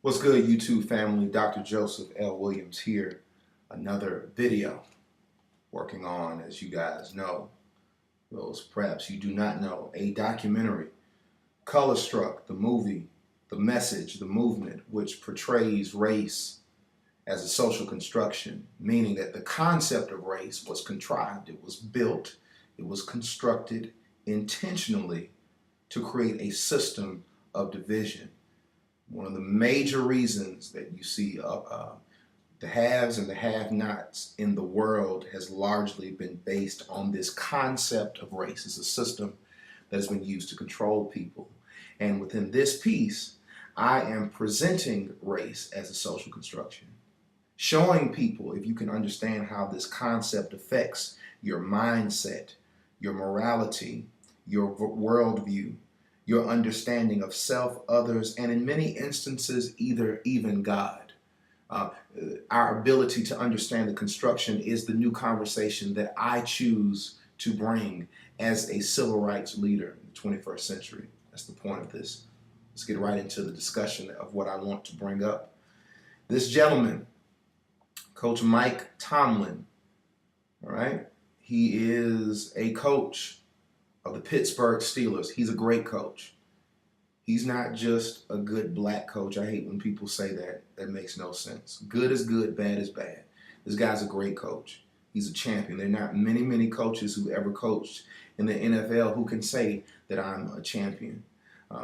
What's good, YouTube family? Dr. Joseph L. Williams here. Another video working on, as you guys know, those perhaps you do not know, a documentary, Color Struck, the movie, the message, the movement, which portrays race as a social construction, meaning that the concept of race was contrived, it was built, it was constructed intentionally to create a system of division. One of the major reasons that you see the haves and the have-nots in the world has largely been based on this concept of race. It's a system that has been used to control people. And within this piece, I am presenting race as a social construction, showing people, if you can understand how this concept affects your mindset, your morality, your worldview, your understanding of self, others, and in many instances, even God. Our ability to understand the construction is the new conversation that I choose to bring as a civil rights leader in the 21st century. That's the point of this. Let's get right into the discussion of what I want to bring up. This gentleman, Coach Mike Tomlin, all right, he is a coach of the Pittsburgh Steelers. He's a great coach. He's not just a good black coach. I hate when people say that. That makes no sense. Good is good, bad is bad. This guy's a great coach. He's a champion. There are not many coaches who ever coached in the NFL who can say that I'm a champion.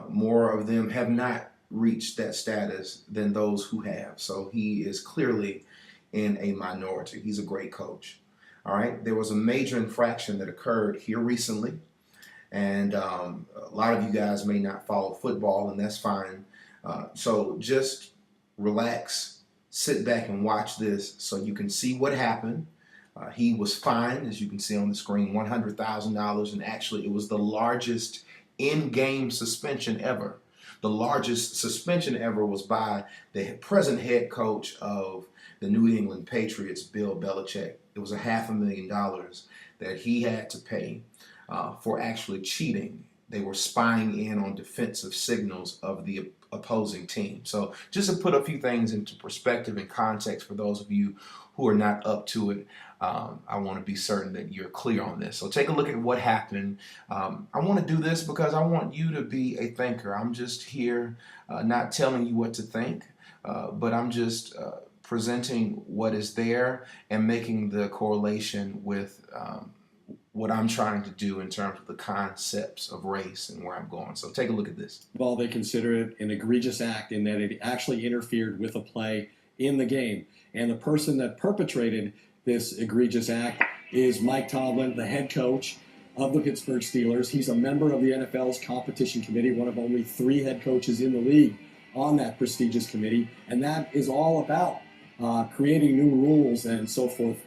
More of them have not reached that status than those who have. So he is clearly in a minority. He's a great coach. All right. There was a major infraction that occurred here recently. And a lot of you guys may not follow football, and that's fine. So just relax, sit back and watch this so you can see what happened. He was fined, as you can see on the screen, $100,000, and actually it was the largest in-game suspension ever. The largest suspension ever was by the present head coach of the New England Patriots, Bill Belichick. It was $500,000 that he had to pay for actually cheating. They were spying in on defensive signals of the opposing team. So just to put a few things into perspective and context for those of you who are not up to it, I want to be certain that you're clear on this. So take a look at what happened. I want to do this because I want you to be a thinker. I'm just here not telling you what to think, but I'm just presenting what is there and making the correlation with what I'm trying to do in terms of the concepts of race and where I'm going. So take a look at this. Well, they consider it an egregious act in that it actually interfered with a play in the game. And the person that perpetrated this egregious act is Mike Tomlin, the head coach of the Pittsburgh Steelers. He's a member of the NFL's competition committee, one of only 3 head coaches in the league on that prestigious committee. And that is all about creating new rules and so forth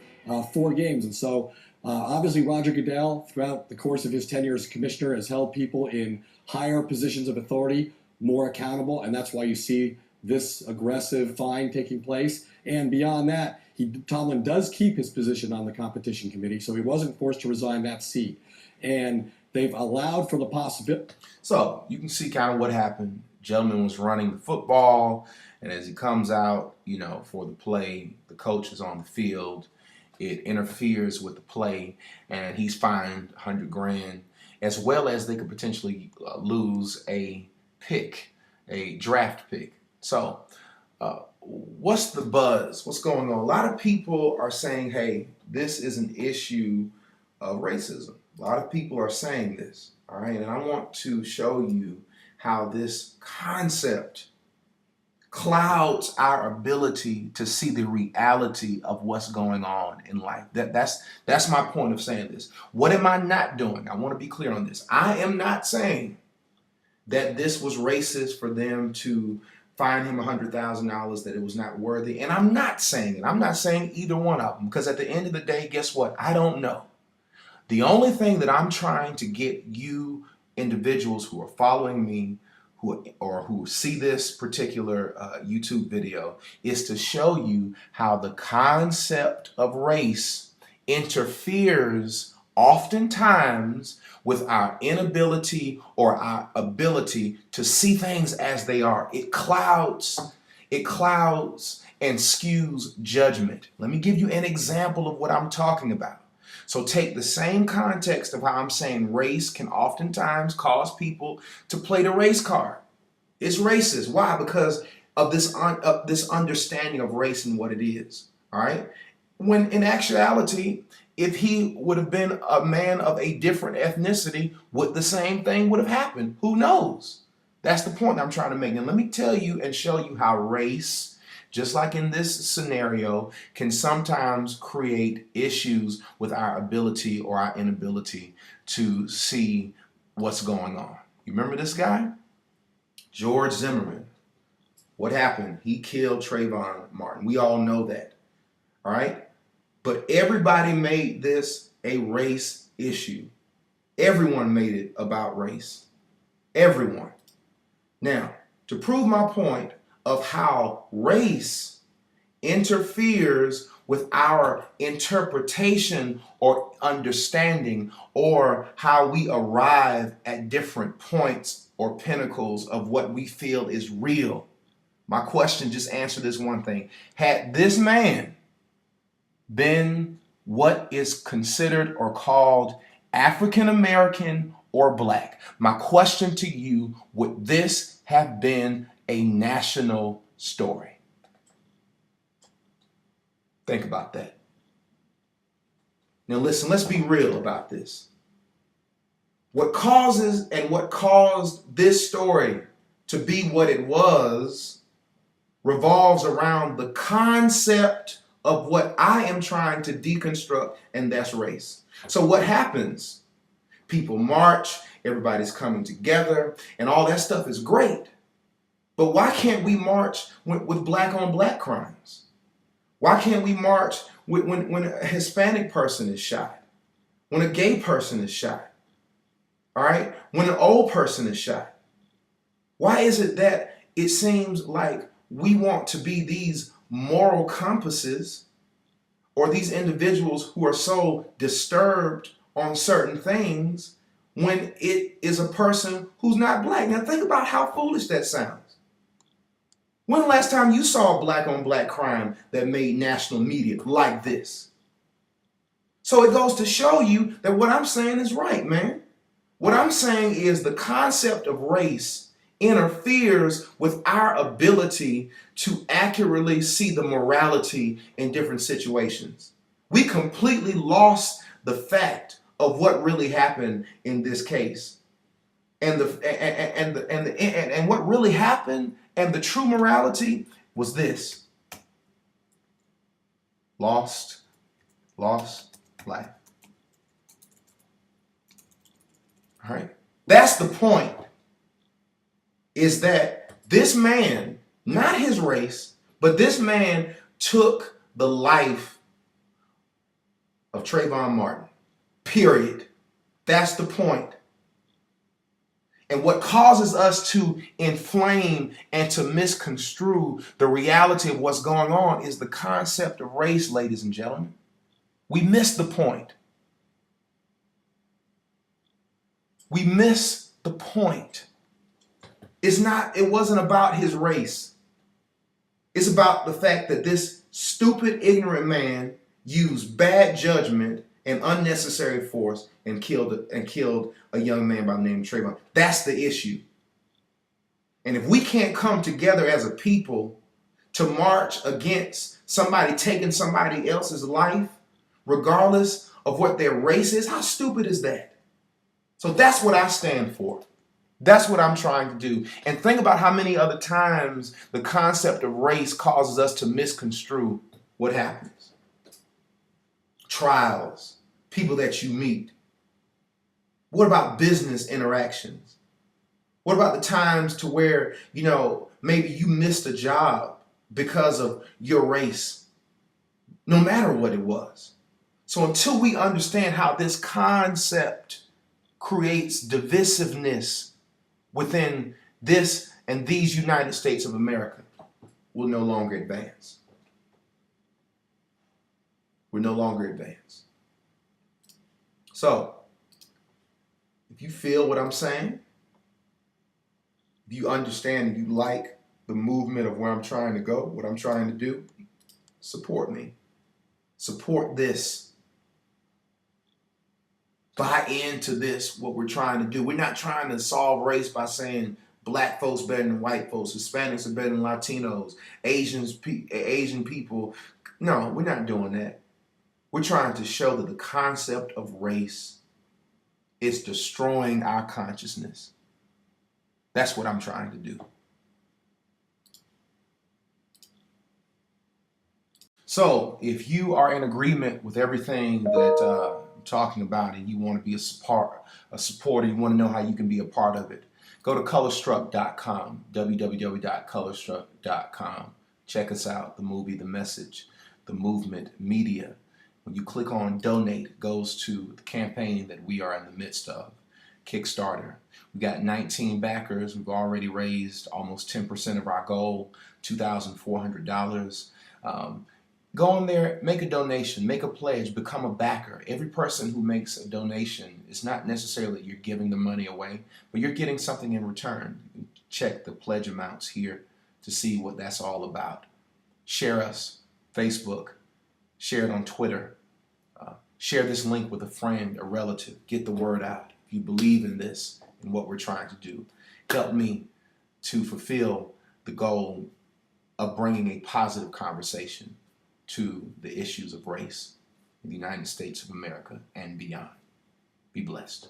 for games. And so obviously, Roger Goodell, throughout the course of his tenure as commissioner, has held people in higher positions of authority more accountable, and that's why you see this aggressive fine taking place. And beyond that, Tomlin does keep his position on the competition committee, so he wasn't forced to resign that seat. And they've allowed for the possibility. So you can see kind of what happened. Gentleman was running the football, and as he comes out, for the play, the coach is on the field. It interferes with the play, and he's fined $100,000, as well as they could potentially lose a pick, a draft pick. So what's the buzz? What's going on? A lot of people are saying, hey, this is an issue of racism. A lot of people are saying this, all right? And I want to show you how this concept clouds our ability to see the reality of what's going on in life. That's my point of saying this. What am I not doing? I want to be clear on this. I am not saying that this was racist for them to fine him $100,000, that it was not worthy. And I'm not saying it. I'm not saying either one of them, because at the end of the day, guess what? I don't know. The only thing that I'm trying to get you individuals who are following me who see this particular YouTube video is to show you how the concept of race interferes oftentimes with our inability or our ability to see things as they are. It clouds, It clouds and skews judgment. Let me give you an example of what I'm talking about. So take the same context of how I'm saying race can oftentimes cause people to play the race card. It's racist. Why? Because of this understanding of race and what it is. All right. When in actuality, if he would have been a man of a different ethnicity, would the same thing would have happened? Who knows? That's the point I'm trying to make. And let me tell you and show you how race, just like in this scenario, can sometimes create issues with our ability or our inability to see what's going on. You remember this guy? George Zimmerman. What happened? He killed Trayvon Martin. We all know that. All right? But everybody made this a race issue. Everyone made it about race. Everyone. Now, to prove my point of how race interferes with our interpretation or understanding or how we arrive at different points or pinnacles of what we feel is real. My question, just answer this one thing. Had this man been what is considered or called African American or black, my question to you, would this have been a national story? Think about that. Now listen, let's be real about this. What causes and what caused this story to be what it was revolves around the concept of what I am trying to deconstruct, and that's race. So what happens? People march, everybody's coming together, and all that stuff is great. But why can't we march with black on black crimes? Why can't we march when a Hispanic person is shot? When a gay person is shot? All right? When an old person is shot? Why is it that it seems like we want to be these moral compasses or these individuals who are so disturbed on certain things when it is a person who's not black? Now think about how foolish that sounds. When the last time you saw black on black crime that made national media like this? So it goes to show you that what I'm saying is right, man. What I'm saying is the concept of race interferes with our ability to accurately see the morality in different situations. We completely lost the fact of what really happened in this case. And what really happened and the true morality was this. Lost life. All right? That's the point. Is that this man, not his race, but this man took the life of Trayvon Martin. Period. That's the point. And what causes us to inflame and to misconstrue the reality of what's going on is the concept of race, ladies and gentlemen. We miss the point. We miss the point. It wasn't about his race. It's about the fact that this stupid, ignorant man used bad judgment and unnecessary force and killed a young man by the name of Trayvon. That's the issue. And if we can't come together as a people to march against somebody taking somebody else's life, regardless of what their race is, how stupid is that? So that's what I stand for. That's what I'm trying to do. And think about how many other times the concept of race causes us to misconstrue what happens. Trials, people that you meet. What about business interactions? What about the times to where, maybe you missed a job because of your race, no matter what it was. So until we understand how this concept creates divisiveness within this and these United States of America, we'll no longer advance. We're no longer advance. So, if you feel what I'm saying, if you understand and you like the movement of where I'm trying to go, what I'm trying to do, support me. Support this. Buy into this, what we're trying to do. We're not trying to solve race by saying black folks better than white folks, Hispanics are better than Latinos, Asian people. No, we're not doing that. We're trying to show that the concept of race is destroying our consciousness. That's what I'm trying to do. So if you are in agreement with everything that I'm talking about and you want to be a supporter, you want to know how you can be a part of it, go to colorstruck.com, www.colorstruck.com. Check us out, the movie, the message, the movement, media. When you click on donate, it goes to the campaign that we are in the midst of, Kickstarter. We got 19 backers. We've already raised almost 10% of our goal, $2,400. Go in there, make a donation, make a pledge, become a backer. Every person who makes a donation, it's not necessarily that you're giving the money away, but you're getting something in return. You can check the pledge amounts here to see what that's all about. Share us, Facebook, share it on Twitter. Share this link with a friend, a relative. Get the word out. If you believe in this and what we're trying to do, help me to fulfill the goal of bringing a positive conversation to the issues of race in the United States of America and beyond. Be blessed.